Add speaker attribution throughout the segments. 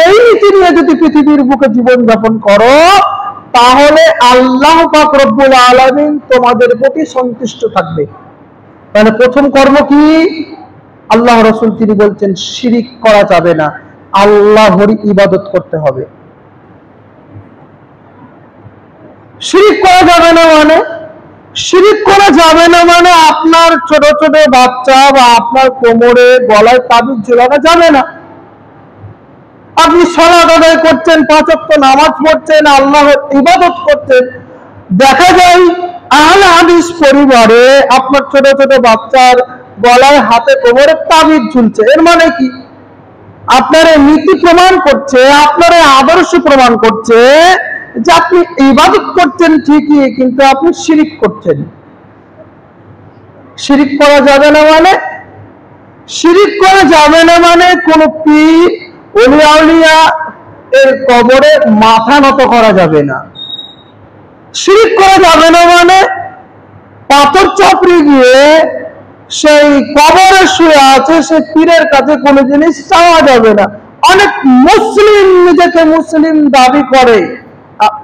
Speaker 1: এই নীতি নিয়ে যদি পৃথিবীর বুকে জীবন যাপন করো, তাহলে আল্লাহ পাক রব্বুল আলামিন তোমাদের প্রতি সন্তুষ্ট থাকবে। তাহলে প্রথম কর্ম কি? আল্লাহ রাসূল তিনি বলছেন শিরিক করা যাবে না, আল্লাহর ইবাদত করতে হবে। শিরিক করা যাবে না মানে, শিরিক করা যাবে না মানে আপনার ছোট ছোট বাচ্চা বা আপনার কোমরে গলায় তাবিজ ঝোলানো যাবে না। আপনি সালাত আদায় করছেন, 5 ওয়াক্ত নামাজ পড়ছেন, আল্লাহর ইবাদত করছেন, দেখা যায় আহলে হাদিস পরিবারে আপনার ছোট ছোট বাচ্চার গলায় হাতে কোমরে তাবিজ ঝুলছে। এর মানে কি? আপনার নীতি প্রমাণ করছে, আপনার আদর্শ প্রমাণ করছে যে আপনি ইবাদত করছেন ঠিকই, কিন্তু আপনি শিরিক করছেন। শিরিক করা যাবে না মানে, শিরিক করা যাবে না মানে কোন পীর ওলিয়া আউলিয়া এর কবরে মাথা নত করা যাবে না। শিরিক করা যাবে না মানে পাথর চাপড়ে গিয়ে সেই কবরে শুয়ে আছে সে পীরের কাছে কোনো জিনিস চাওয়া যাবে না। অনেক মুসলিম নিজেকে মুসলিম দাবি করে,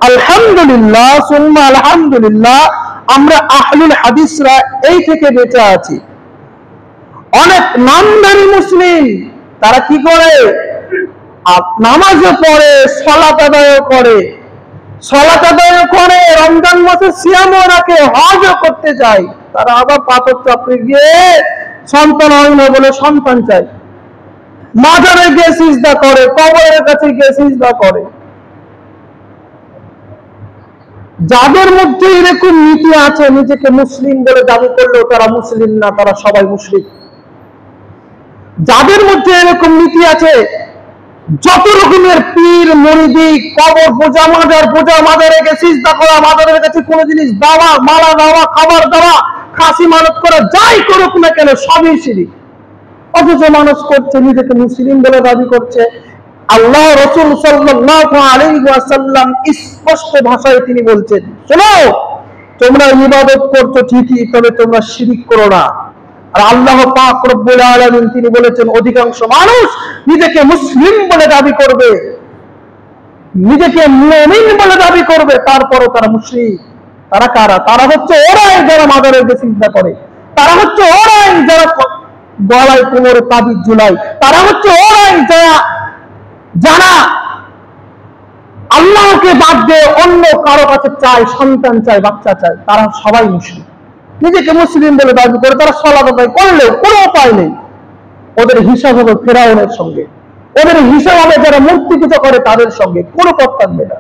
Speaker 1: আলহামদুলিল্লাহ সুম্মা আলহামদুলিল্লাহ, আমরা আহলুল হাদিসরা এই থেকে বেঁচে আছি। অনেক নামধারী মুসলিম তারা কি করে? নামাজও পড়ে, সালাত আদায় করে, রমজান মাসে সিয়ামও রাখে, হজও করতে যায়। তারা আবার পাথর চাপড়ে গিয়ে সন্তান হয় না বলে সন্তান চায়, মাজারে গিয়ে সিজদা করে, কবরের কাছে গিয়ে সিজদা করে। যাদের মধ্যে এরকম নীতি আছে, নিজেকে মুসলিম বলে দাবি করলেও তারা মুসলিম না, তারা সবাই মুশরিক। যাদের মধ্যে এরকম নীতি আছে, যত রকমের পীর মুরিদি, কবর পূজা, মাজার পূজা, মাজারে গিয়ে সিজদা করা, মাজারের কাছে কোনো জিনিস দেওয়া, মালা দেওয়া, খাবার দেওয়া, খাসি মানত করা, যাই করুক না কেন সবই শিরিক। অথচ মানুষ করছে, নিজেকে মুসলিম বলে দাবি করছে। আল্লাহ রাসূল সাল্লাল্লাহু আলাইহি ওয়াসাল্লাম স্পষ্ট ভাষায় তিনি বলছেন, শোনো, তোমরা ইবাদত করছো ঠিকই, তবে তোমরা শিরিক করো না। আর আল্লাহ পাক রব্বুল আলামিন তিনি বলেছেন, অধিকাংশ মানুষ নিজেকে মুসলিম বলে দাবি করবে, নিজেকে মুমিন বলে দাবি করবে, তারপরও তারা মুশরিক। তারা কারা? তারা হচ্ছে ওরাই যারা মাজারে গিয়ে সিজদা করে, তারা হচ্ছে ওরাই যারা গলায় কোমরে তাবিজ ঝুলায়, তারা হচ্ছে ওরাই যারা আল্লাহকে বাদ দিয়ে অন্য কারো কাছে চায়, সন্তান চায়, বাচ্চা চায়। তারা সবাই মুশরিক। নিজেকে মুসলিম বলে দাবি করে, তারা সালাত আদায় করলেও কোনো উপায় নেই। ওদের হিসাব হবে ফেরাউনের সঙ্গে, ওদের হিসাব হবে যারা মূর্তি পূজা করে তাদের সঙ্গে, কোনো পথ থাকবে না।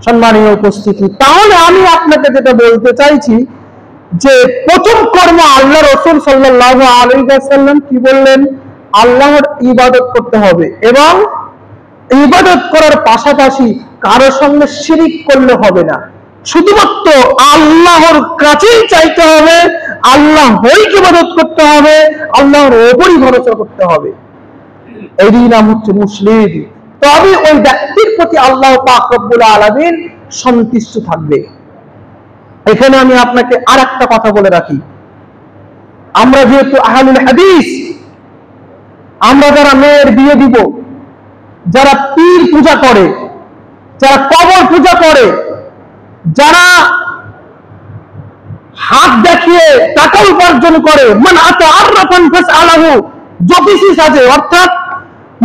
Speaker 1: সম্মানীয় উপস্থিতি, তাহলে আমি আপনাকে যেটা বলতে চাইছি যে প্রথম কর্ম আল্লাহ রাসূল সাল্লাল্লাহু আলাইহি ওয়াসাল্লাম কি বললেন? আল্লাহর ইবাদত করতে হবে, এবং ইবাদত করার পাশাপাশি কারো সঙ্গে শিরিক করলে হবে না। শুধুমাত্র আল্লাহর কাছেই চাইতে হবে, আল্লাহরই ইবাদত করতে হবে, আল্লাহর উপরই ভরসা করতে হবে। এরই নাম হচ্ছে মুসলিম। তবে ওই ব্যক্তির প্রতি আল্লাহ পাক রব্বুল আলামিন সন্তুষ্ট থাকবে। এখানে আমি আপনাকে আর একটা কথা বলে রাখি, আমরা যেহেতু আহলুল হাদিস, আমরা যারা মেয়ের বিয়ে দিব, যারা পীর পূজা করে, যারা কবর পূজা করে, যারা হাত দেখিয়ে টাকা উপার্জন করে, মান আতা আররাফান ফাসআলাহু, জ্যোতিষী সাজে, অর্থাৎ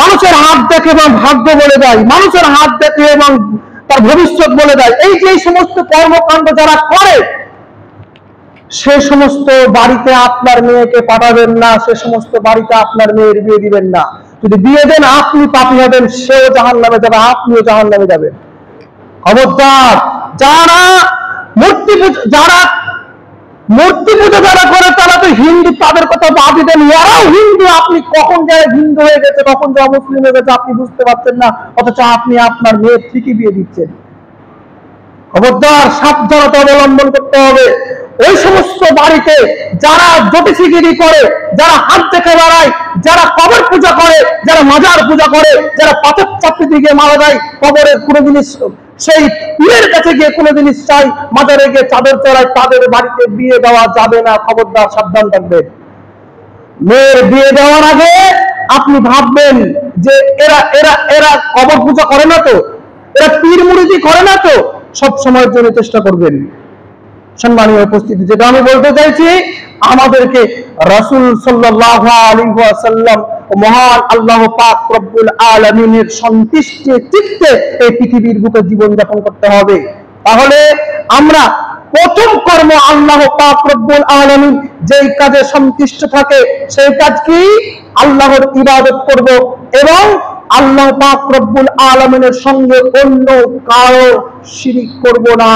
Speaker 1: মানুষের হাত দেখে এবং ভাগ্য বলে দেয়, মানুষের হাত দেখে এবং তার ভবিষ্যৎ বলে দেয়, এই যে সমস্ত কর্মকাণ্ড যারা করে, সে সমস্ত বাড়িতে আপনার মেয়েকে পাঠাবেন না, সে সমস্ত বাড়িতে আপনার মেয়ের বিয়ে দিবেন না। যদি বিয়ে দেন আপনি পাপী হবেন, সেও জাহান্নামে যাবে, আপনিও জাহান্নামে যাবেন। খবরদার, যারা মূর্তি পূজা যারা করে তারা তো হিন্দু, তাদের কথা বাদই দেন, এরাও হিন্দু। আপনি কখন যায় হিন্দু হয়ে গেছে, কখন যা মুসলিম হয়ে গেছে আপনি বুঝতে পারছেন না, অথচ আপনি আপনার মেয়ের ঠিকই বিয়ে দিচ্ছেন। খবরদার, সাবধানতা অবলম্বন করতে হবে। ওই সমস্ত বাড়িতে যারা জ্যোতিষীগিরি করে, যারা হাত দেখে বেড়ায়, যারা কবর পূজা করে, যারা মাজার পূজা করে, যারা পাথর চাপড়ে দিয়ে মারা যায়, কবরের কোনো জিনিস, সেই পীরের কাছে গিয়ে কোনো জিনিস চাই, মাজারে গিয়ে চাদর চড়ায়, তাদের বাড়িতে বিয়ে দেওয়া যাবে না। খবরদার, সাবধান থাকবেন। মেয়ের বিয়ে দেওয়ার আগে আপনি ভাববেন যে এরা এরা এরা কবর পূজা করে না তো, এরা পীর মুরিদি করে না তো, সব সময়ের জন্য চেষ্টা করবেন। সম্মানীয় উপস্থিতি, যেটা আমি বলতে চাইছি, আমাদেরকে রাসূল সাল্লাল্লাহু আলাইহি ওয়াসাল্লাম ও মহান আল্লাহ পাক রব্বুল আলামিনের সন্তুষ্টি চিত্তে এই পৃথিবীর বুকে জীবন যাপন করতে হবে। তাহলে আমরা প্রথম কর্ম আল্লাহ পাক রব্বুল আলামিন যেই কাজে সন্তুষ্ট থাকে সেই কাজ কি? আল্লাহর ইবাদত করব এবং আল্লাহ পাক রব্বুল আলামিনের সঙ্গে অন্য কারো শিরিক করব না।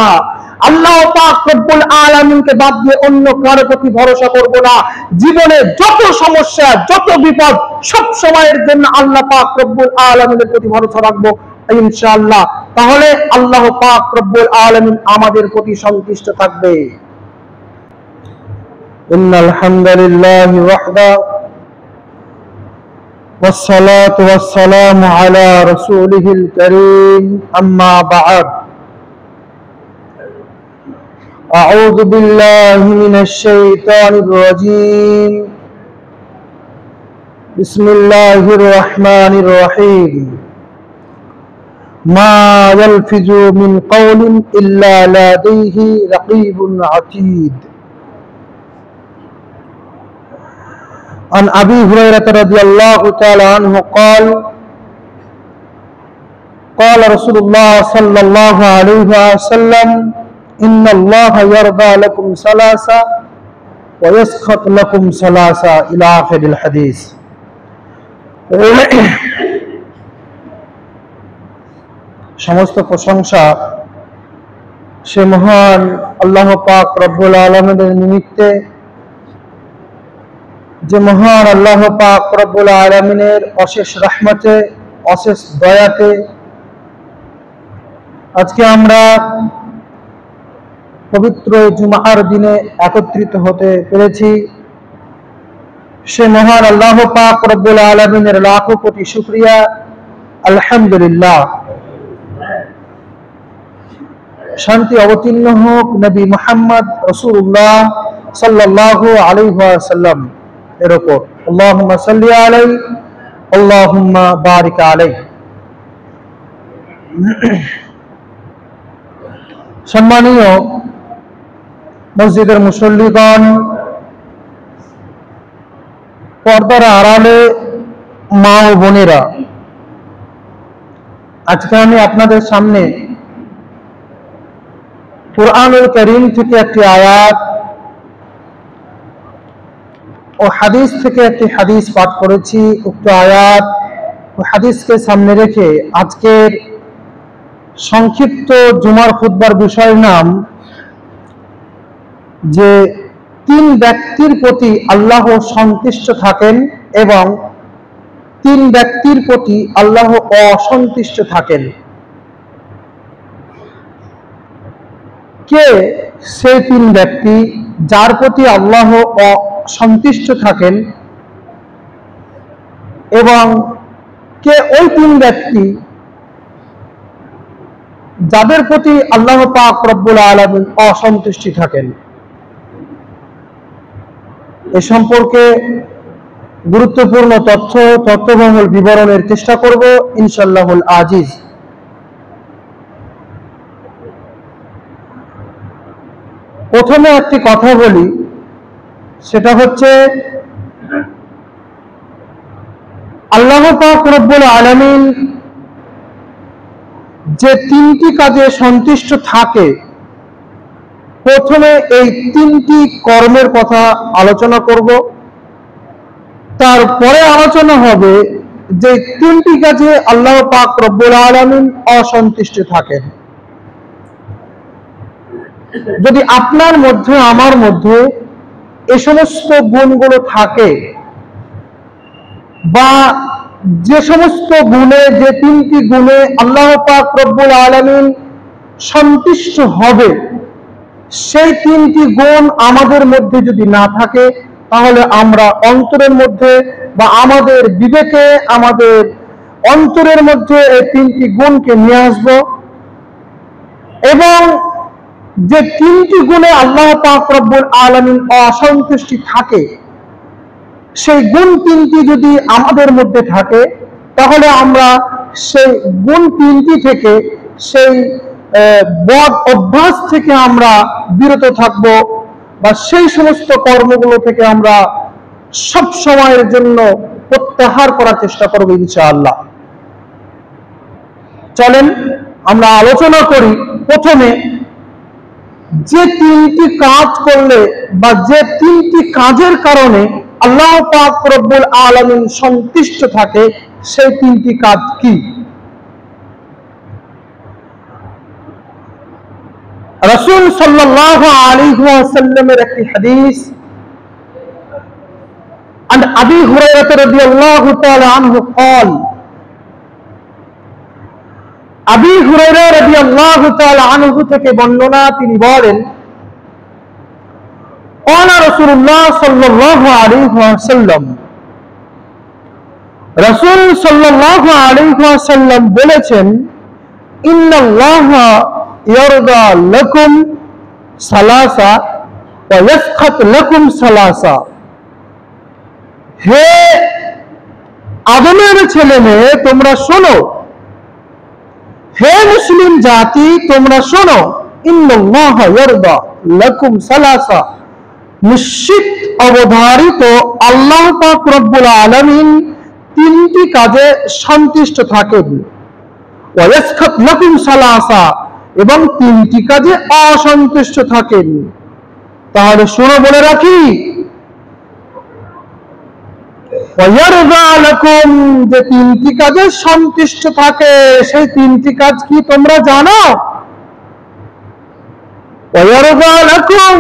Speaker 1: আল্লাহ পাক রব্বুল আলামিনকে বাদ দিয়ে অন্য কারো প্রতি ভরসা করব না। জীবনে যত সমস্যা, যত বিপদ, সব সময়ের জন্য আল্লাহ পাক রব্বুল আলামিনের প্রতি ভরসা রাখবো ইনশাআল্লাহ। তাহলে আল্লাহ পাক রব্বুল আলামিন আমাদের প্রতি সন্তুষ্ট থাকবে। ইন্নাল হামদুলিল্লাহি ওয়াহদা والصلاة والسلام على رسوله الكريم أما بعد أعوذ بالله من الشيطان الرجيم بسم الله الرحمن الرحيم ما يلفظ من قول إلا لديه رقيب عتيد عن أبي هريرة رضي الله تعالى عنه قال قال رسول الله صلى الله عليه وسلم إن الله يرضى لكم ثلاثة ويسخط لكم ثلاثة إلى آخر الحديث। সমস্ত প্রশংসা সে মহান আল্লাহ পাক রব্বুল আলামিনের নিমিত্তে, যে মহান আল্লাহ পাক রব্বুল আলামিনের অশেষ রহমতে, অশেষ দয়াতে আজকে আমরা পবিত্র জুমার দিনে একত্রিত হতে পেরেছি। সে মহান আল্লাহ পাক রব্বুল আলামিনের লাখো কোটি শুকরিয়া, আলহামদুলিল্লাহ। শান্তি অবতীর্ণ হোক নবী মুহাম্মদ রাসূলুল্লাহ সাল্লাল্লাহু আলাইহি ওয়াসাল্লাম এর উপর। আল্লাহুম্মা সাল্লি আলাইহি আল্লাহুম্মা বারিক আলাইহি। সম্মানীয় মসজিদের মুসল্লিগণ, পর্দার আড়ালে মা ও বোনেরা, আজকে আমি আপনাদের সামনে কুরআনুল কারীম থেকে একটি আয়াত ও হাদিস থেকে একটি হাদিস পাঠ করেছি। উক্ত আয়াত ও হাদিসকে সামনে রেখে আজকের সংক্ষিপ্ত জুমার খুতবার বিষয়ের নাম যে তিন ব্যক্তির প্রতি আল্লাহ সন্তুষ্ট থাকেন এবং তিন ব্যক্তির প্রতি আল্লাহ অসন্তুষ্ট থাকেন। কে সেই তিন ব্যক্তি যার প্রতি আল্লাহ অসন্তুষ্ট থাকেন এবং কে ওই তিন ব্যক্তি যাদের প্রতি আল্লাহ পাক রব্বুল আলামিন অসন্তুষ্টি থাকেন? এ সম্পর্কে গুরুত্বপূর্ণ তথ্যবহুল বিবরণের চেষ্টা করব ইনশাআল্লাহুল আজিজ। প্রথমে একটি কথা বলি, সেটা হচ্ছে আল্লাহ পাক রব্বুল আলামিন যে তিনটি কাজে সন্তুষ্ট থাকে, প্রথমে এই তিনটি কর্মের কথা আলোচনা করব। তারপরে আলোচনা হবে যে তিনটি কাজে আল্লাহ পাক রব্বুল আলামিন অসন্তুষ্ট থাকেন। যদি আপনার মধ্যে আমার মধ্যে এই সমস্ত গুণগুলো থাকে, বা যে সমস্ত গুণে, যে তিনটি গুণে আল্লাহ পাক রব্বুল আলামিন সন্তুষ্ট হবে, সেই তিনটি গুণ আমাদের মধ্যে যদি না থাকে, তাহলে আমরা অন্তরের মধ্যে বা আমাদের বিবেকে, আমাদের অন্তরের মধ্যে এই তিনটি গুণকে নিয়ে আসব এবং যে তিনটি গুণে আল্লাহ পাক রব্বুল আলামিন অসন্তুষ্টি থাকে, সেই গুণ তিনটি যদি আমাদের মধ্যে থাকে, তাহলে আমরা সেই গুণ তিনটি থেকে, সেই বদ অভ্যাস থেকে আমরা বিরত থাকব, বা সেই সমস্ত কর্মগুলো থেকে আমরা সব সময়ের জন্য প্রত্যাহার করার চেষ্টা করব ইনশাআল্লাহ। চলেন আমরা আলোচনা করি প্রথমে যে তিনটি কাজ করলে বা যে তিনটি কাজের কারণে আল্লাহ পাক রব্বুল আলামিন সন্তুষ্ট থাকে, সেই তিনটি কাজ কি। রাসূল সাল্লাল্লাহু আলাইহি ওয়াসাল্লামের একটি হাদিস, عن أبي هريرة رضي الله تعالى عنه قال, আবি হুরায়রা রাদিয়াল্লাহু তাআলা আনহু থেকে বর্ণনা, তিনি বলেন, قال رسول الله صلى الله عليه وسلم, রাসূল সাল্লাল্লাহু আলাইহি ওয়াসাল্লাম বলেছেন, ইন্নাল্লাহা ইয়ারদা লাকুম সালাসা ওয়া ইয়াসখাত লাকুম সালাসা। হে আদমের ছেলে মেয়ে, তোমরা শোনো, হে মুসলিম জাতি তোমরা শোনো, ইন্নাল্লাহা ইয়ারদা লাকুম সালাসা, নিশ্চিত অবধারিত আল্লাহ পাক রব্বুল আলামিন তিনটি কাজে সন্তুষ্ট থাকেন, ওয়া ইয়াসখাত লাকুম সালাসা, এবং তিনটি কাজে অসন্তুষ্ট থাকেন। তাহলে শোনো, বলে রাখি, ওয়া ইয়ারদা লাকুম, যে তিনটি কাজে সন্তুষ্ট থাকে, সেই তিনটি কাজ কি তোমরা জানো? ওয়া ইয়ারদা লাকুম,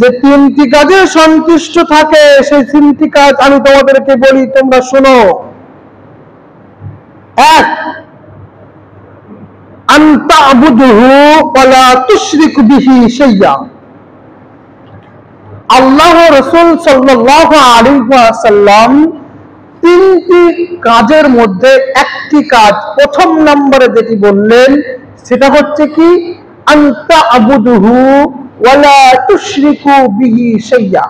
Speaker 1: যে তিনটি কাজে সন্তুষ্ট থাকে, সেই তিনটি কাজ আমি তোমাদেরকে বলি, তোমরা শোনো। এক, আন তা'বুদুহু ওয়া লা তুশরিকু বিহি শাইয়্যা। আল্লাহ রাসূল সাল্লাল্লাহু আলাইহি ওয়াসাল্লাম তিনটি কাজের মধ্যে একটি কাজ প্রথম নম্বরে যেটি বললেন, সেটা হচ্ছে কি, আন তা'বুদুহু ওয়া লা তুশরিকু বিহি শাইয়্যা।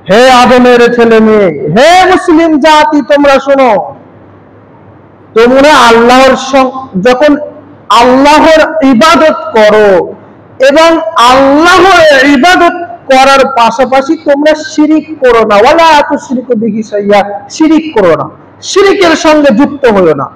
Speaker 1: হে আদমের ছেলে মেয়ে, হে মুসলিম জাতি তোমরা শোনো, তোমরা যখন আল্লাহর ইবাদত করো এবং আল্লাহর ইবাদত করার পাশাপাশি তোমরা শিরিক করো না, ওয়ালা তুশরিকু বিহি শাইয়্যা, শিরিক করো না, শিরিকের সঙ্গে যুক্ত হইও না।